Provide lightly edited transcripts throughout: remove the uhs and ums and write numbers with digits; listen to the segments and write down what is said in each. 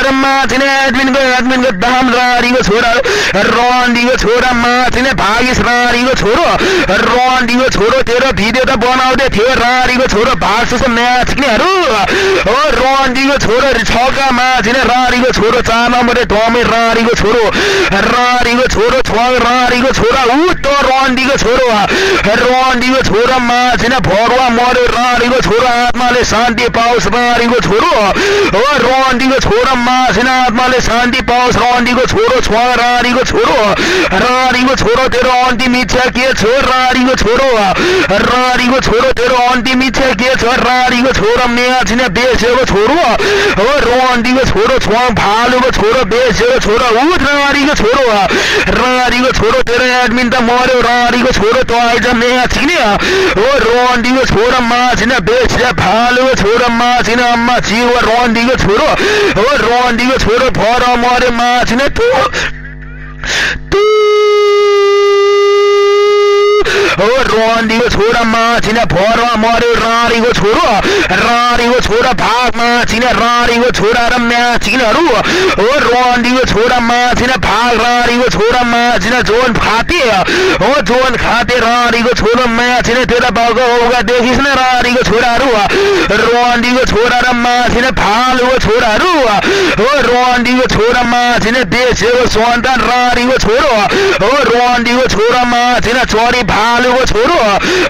छोरा माथिने एडमिनको दाम रारीको छोरा रन्डीको छोरा माथिने भागिस रारीको छोरो रन्डीको छोरो तेरो भिडियो त बनाउँदै थियो रारीको छोरो भाग्छ म्याच किनेहरू हो रन्डीको छोरो छका माथिने रारीको छोरो 4 नम्बरले डमे रारीको छोरो छङ रारीको छोरा उ त रन्डीको छोरो माथिने भरुवा मर्यो रारीको छोरो आत्माले शान्ति पाओस् रारीको छोरो हो रन्डीको छोरो माथिने आत्माले शान्ति पाओस् रन्डीको छोरो छङ रारीको छोरो तेरो अन्तिम इच्छा के छ रारीको छोरो तेरो अन्तिम इच्छा के छ रारीको छोरो म्याचिने बेसेको छोरो हो रन्डीको छोरो छङ भालुको छोरो बेसेको छोरो उ रारीको छोरो तेरो एडमिन त मर्यो रारीको छोरो त आइज म्याच किने हो रन्डीको छोरो माछिने बेसे भालुको छोरो माछिने अम्मा जीव रन्डीको छोरो हो रन्डीको छोरो भर मर्यो माछिने हो रन्डीको छोरा माछिने भरमा मर्यो रारीको छोरो भाग माछिने रारीको छोरा र म्याचिनहरू हो रन्डीको छोरा माछिने भाग रारीको छोरा माछिने जोन खाते रारीको छोरो म्याचिने तेरा बाउको औगा देखिस् न रारीको छोराहरू रन्डीको छोरा र माछिने भालुको छोराहरू हो रन्डीको छोरा माछिने बेसेको सन्तान रारीको छोरो हो रन्डीको छोरा माछिने चरी भालुको छोरो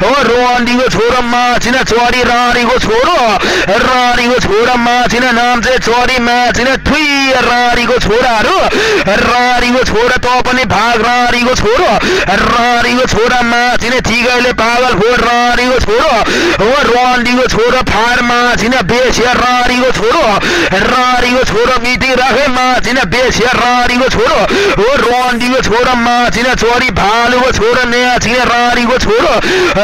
हो रन्डीको छोरा माछिने चरी रारीको छोरो माछिने नाम चाहिँ चरी माछिने थुई रारीको छोराहरू रारीको छोरा त पनि भाग रारीको छोरा माछिने ठिकैले पागल हो रारीको छोरो हो रन्डीको छोरो फार माछिने बेसे रारीको छोरो मिटिङ राखे माछिने बेसे रारीको छोरो हो रन्डीको छोरो माछिने चरी भालुको छोरो म्याचिने रारीको छोरो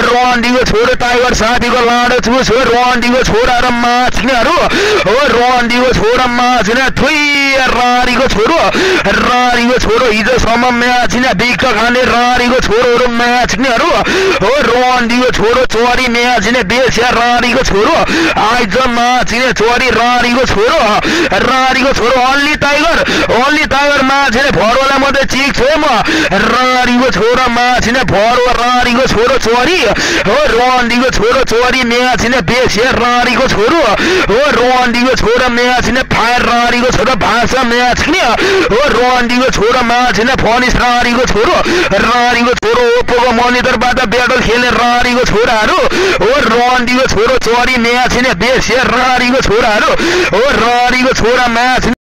रन्डीको छोरो टाइगर साथीको लाडो चुस हो रन्डीको छोरा र माछिनेहरू हो रन्डीको छोरा माछिने थुई रारीको छोरो हिजोसम्म म्याचिने बिक्क खाने रारीको छोरोहरू म्याचिनेहरू हो रन्डीको छोरो चरी म्याचिने बेस्या रारीको छोरो आइज माछिने चरी रारीको छोरो अन्ली टाइगर माछिने भरुवालाई मात्रै चिक छु म रारीको छोरो माछिने भरुवा रारीको छोरो चरी हो रन्डीको छोरो चरी म्याचिने बेस्या रारीको छोरो हो रन्डीको छोरो म्याचिने फायर रारीको छोरो भाषा म्याचिने हो रन्डीको छोरो माछिने फनिस रारीको छोरो ओप्पोको मोनिटरबाट ब्याटल खेल्ने रारीको छोराहरू हो रन्डीको छोरो चरी म्याचिने बेस्या रारीको छोराहरू हो रारीको छोरा म्याच